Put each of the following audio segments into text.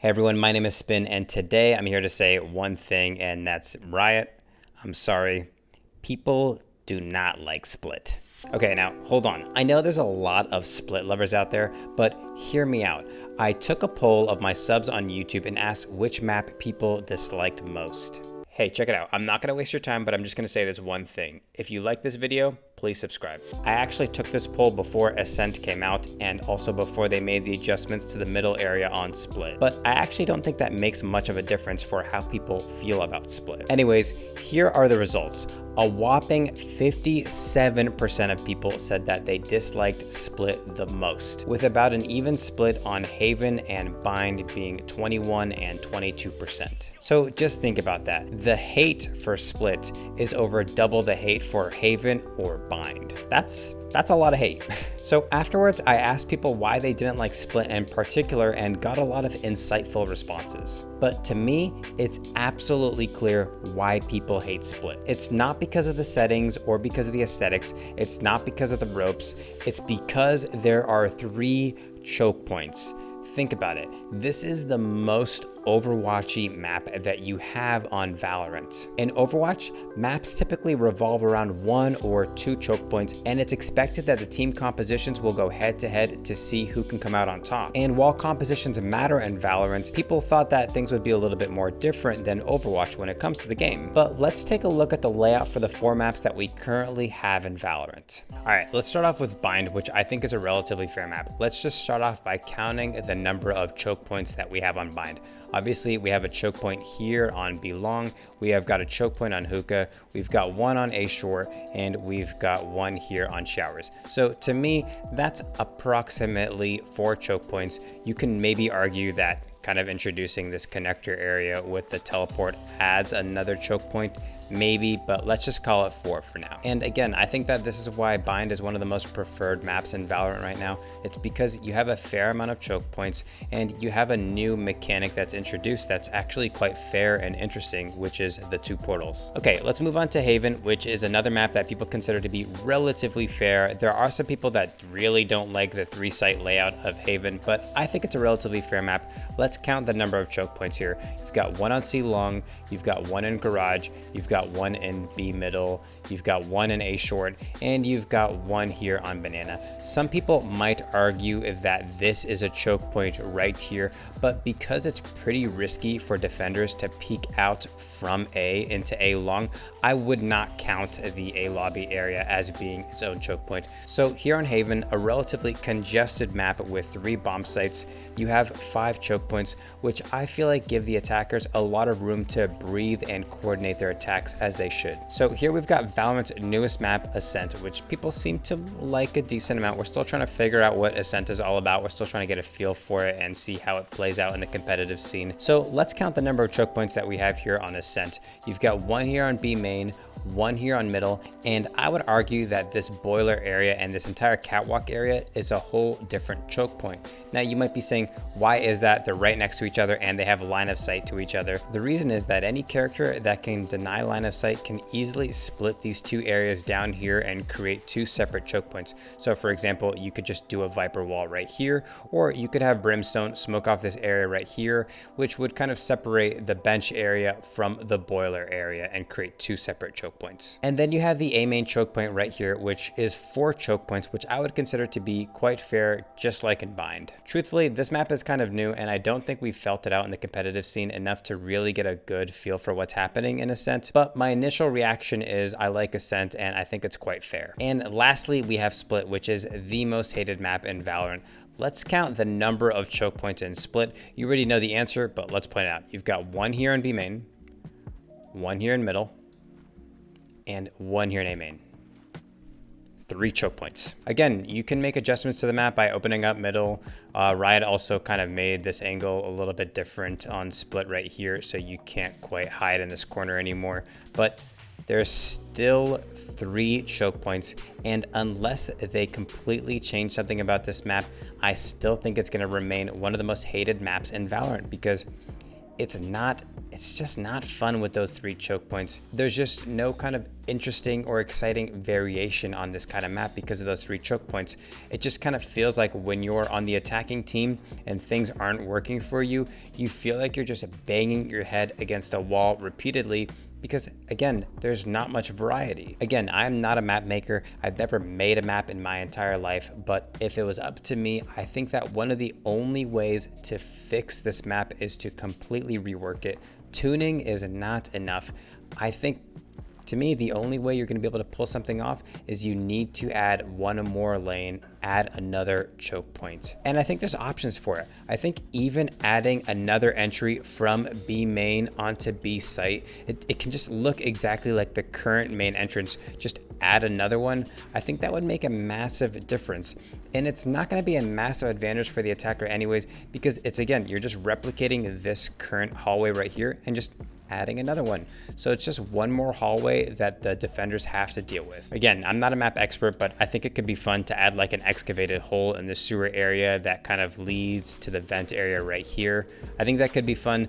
Hey everyone, my name is Spin, and today I'm here to say one thing, and that's Riot. I'm sorry. People do not like Split. Okay, now hold on. I know there's a lot of Split lovers out there, but hear me out. I took a poll of my subs on YouTube and asked which map people disliked most. Hey, check it out. I'm not gonna waste your time, but I'm just gonna say this one thing. If you like this video, please subscribe. I actually took this poll before Ascent came out and also before they made the adjustments to the middle area on Split. But I actually don't think that makes much of a difference for how people feel about Split. Anyways, here are the results. A whopping 57% of people said that they disliked Split the most, with about an even split on Haven and Bind being 21 and 22%. So just think about that. The hate for Split is over double the hate for Haven or Bind. That's a lot of hate. So afterwards, I asked people why they didn't like Split in particular and got a lot of insightful responses. But to me, it's absolutely clear why people hate Split. It's not because of the settings or because of the aesthetics. It's not because of the ropes. It's because there are 3 choke points. Think about it. This is the most Overwatchy map that you have on Valorant. In Overwatch, maps typically revolve around 1 or 2 choke points, and it's expected that the team compositions will go head to head to see who can come out on top. And while compositions matter in Valorant, people thought that things would be a little bit more different than Overwatch when it comes to the game. But let's take a look at the layout for the 4 maps that we currently have in Valorant. Alright, let's start off with Bind, which I think is a relatively fair map. Let's just start off by counting the number of choke points that we have on Bind. Obviously, we have a choke point here on Belong. We have got a choke point on Hookah. We've got one on A Shore, and we've got one here on Showers. So to me, that's approximately 4 choke points. You can maybe argue that kind of introducing this connector area with the teleport adds another choke point, maybe, but let's just call it 4 for now. And again, I think that this is why Bind is one of the most preferred maps in Valorant right now. It's because you have a fair amount of choke points and you have a new mechanic that's introduced that's actually quite fair and interesting, which is the 2 portals. Okay, let's move on to Haven, which is another map that people consider to be relatively fair. There are some people that really don't like the 3-site layout of Haven, but I think it's a relatively fair map. Let's count the number of choke points here. You've got 1 on C Long, you've got 1 in Garage, you've got 1 in B Middle, you've got 1 in A Short, and you've got 1 here on Banana. Some people might argue that this is a choke point right here, but because it's pretty risky for defenders to peek out from A into A Long, I would not count the A lobby area as being its own choke point. So here on Haven, a relatively congested map with 3 bomb sites, you have 5 choke points, which I feel like give the attackers a lot of room to breathe and coordinate their attacks as they should. So here we've got Valorant's newest map, Ascent, which people seem to like a decent amount. We're still trying to figure out what Ascent is all about. We're still trying to get a feel for it and see how it plays out in the competitive scene. So let's count the number of choke points that we have here on Ascent. You've got 1 here on B main, 1 here on middle, and I would argue that this boiler area and this entire catwalk area is a whole different choke point. Now you might be saying, why is that? They're right next to each other and they have line of sight to each other. The reason is that any character that can deny line of sight can easily split these 2 areas down here and create 2 separate choke points. So for example, you could just do a Viper wall right here, or you could have Brimstone smoke off this area right here, which would kind of separate the bench area from the boiler area and create 2 separate choke points. And then you have the A main choke point right here, which is 4 choke points, which I would consider to be quite fair, just like in Bind. Truthfully, this map is kind of new, and I don't think we've felt it out in the competitive scene enough to really get a good feel for what's happening in Ascent, but my initial reaction is I like Ascent and I think it's quite fair. And lastly, we have Split, which is the most hated map in Valorant. Let's count the number of choke points in Split. You already know the answer, but let's point it out. You've got 1 here in B main, 1 here in middle, and 1 here in A main. 3 choke points. Again, you can make adjustments to the map by opening up middle. Riot also kind of made this angle a little bit different on Split right here, so you can't quite hide in this corner anymore. But there's still 3 choke points, and unless they completely change something about this map, I still think it's going to remain one of the most hated maps in Valorant, because it's just not fun with those 3 choke points. There's just no kind of interesting or exciting variation on this kind of map because of those 3 choke points. It just kind of feels like when you're on the attacking team and things aren't working for you, you feel like you're just banging your head against a wall repeatedly because, again, there's not much variety. Again, I'm not a map maker. I've never made a map in my entire life, but if it was up to me, I think that one of the only ways to fix this map is to completely rework it. Tuning is not enough. I think, to me, the only way you're going to be able to pull something off is you need to add one more lane, add another choke point. And I think there's options for it. I think even adding another entry from B main onto B site, it can just look exactly like the current main entrance. Just add another one. I think that would make a massive difference. And it's not going to be a massive advantage for the attacker anyways, because it's, again, you're just replicating this current hallway right here and just adding another one. So it's just one more hallway that the defenders have to deal with. Again, I'm not a map expert, but I think it could be fun to add like an excavated hole in the sewer area that kind of leads to the vent area right here. I think that could be fun.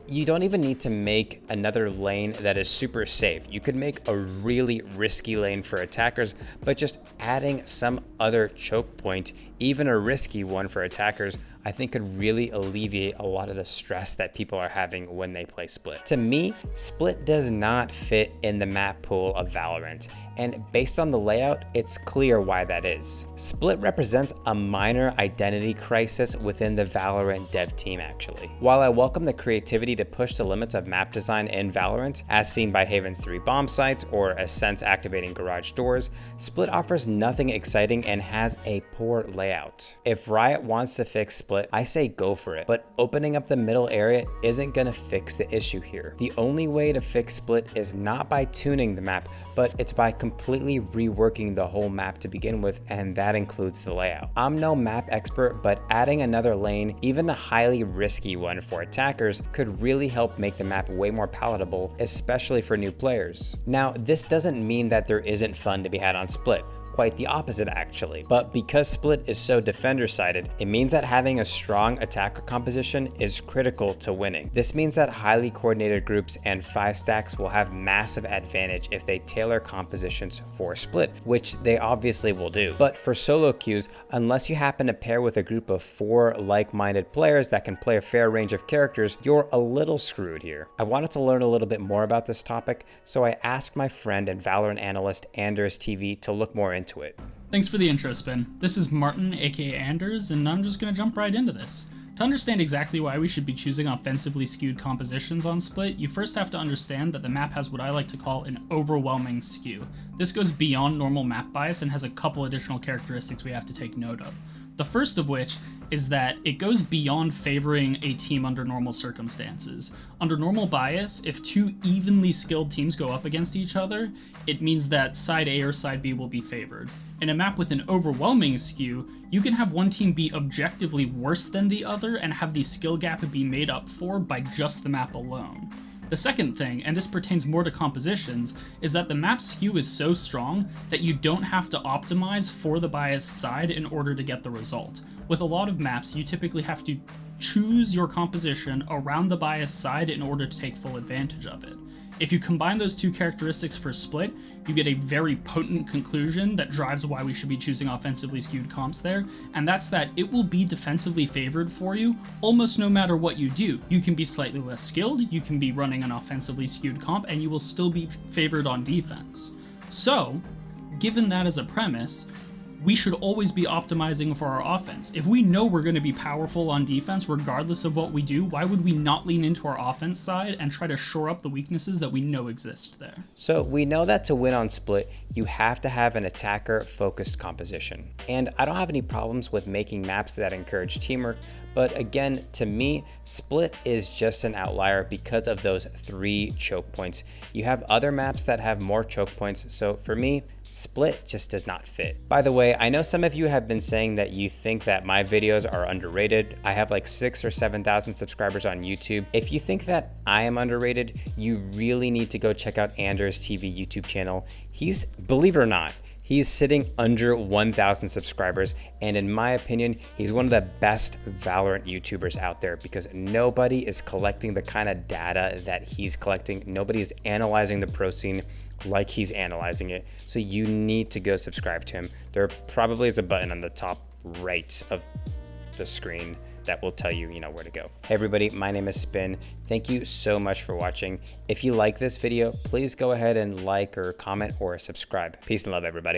You don't even need to make another lane that is super safe. You could make a really risky lane for attackers, but just adding some other choke point, even a risky one for attackers, I think could really alleviate a lot of the stress that people are having when they play Split. To me, Split does not fit in the map pool of Valorant, and based on the layout, it's clear why that is. Split represents a minor identity crisis within the Valorant dev team, actually. While I welcome the creativity to push the limits of map design in Valorant, as seen by Haven's 3 bomb sites or Ascent's activating garage doors, Split offers nothing exciting and has a poor layout. If Riot wants to fix Split, I say go for it, but opening up the middle area isn't gonna fix the issue here. The only way to fix Split is not by tuning the map, but it's by completely reworking the whole map to begin with, and that includes the layout. I'm no map expert, but adding another lane, even a highly risky one for attackers, could really help make the map way more palatable, especially for new players. Now, this doesn't mean that there isn't fun to be had on Split. Quite the opposite, actually. But because Split is so defender-sided, it means that having a strong attacker composition is critical to winning. This means that highly coordinated groups and 5 stacks will have massive advantage if they tailor compositions for Split, which they obviously will do. But for solo queues, unless you happen to pair with a group of 4 like-minded players that can play a fair range of characters, you're a little screwed here. I wanted to learn a little bit more about this topic, so I asked my friend and Valorant analyst Anders TV to look more into it. Thanks for the intro, Spin. This is Martin, aka Anders, and I'm just gonna jump right into this. To understand exactly why we should be choosing offensively skewed compositions on Split, you first have to understand that the map has what I like to call an overwhelming skew. This goes beyond normal map bias and has a couple additional characteristics we have to take note of. The first of which is that it goes beyond favoring a team under normal circumstances. Under normal bias, if 2 evenly skilled teams go up against each other, it means that side A or side B will be favored. In a map with an overwhelming skew, you can have one team be objectively worse than the other and have the skill gap be made up for by just the map alone. The second thing, and this pertains more to compositions, is that the map skew is so strong that you don't have to optimize for the biased side in order to get the result. With a lot of maps, you typically have to choose your composition around the biased side in order to take full advantage of it. If you combine those 2 characteristics for Split, you get a very potent conclusion that drives why we should be choosing offensively skewed comps there, and that's that it will be defensively favored for you almost no matter what you do. You can be slightly less skilled, you can be running an offensively skewed comp, and you will still be favored on defense. So, given that as a premise, we should always be optimizing for our offense. If we know we're going to be powerful on defense regardless of what we do, why would we not lean into our offense side and try to shore up the weaknesses that we know exist there? So we know that to win on Split, you have to have an attacker-focused composition. And I don't have any problems with making maps that encourage teamwork, but again, to me, Split is just an outlier because of those 3 choke points. You have other maps that have more choke points, so for me, Split just does not fit. By the way, I know some of you have been saying that you think that my videos are underrated. I have like 6,000 or 7,000 subscribers on YouTube. If you think that I am underrated, you really need to go check out Anders TV YouTube channel. Believe it or not, He's sitting under 1,000 subscribers, and in my opinion, he's one of the best Valorant YouTubers out there because nobody is collecting the kind of data that he's collecting. Nobody is analyzing the pro scene like he's analyzing it. So you need to go subscribe to him. There probably is a button on the top right of the screen that will tell you, where to go. Hey everybody, my name is Spin. Thank you so much for watching. If you like this video, please go ahead and like or comment or subscribe. Peace and love, everybody.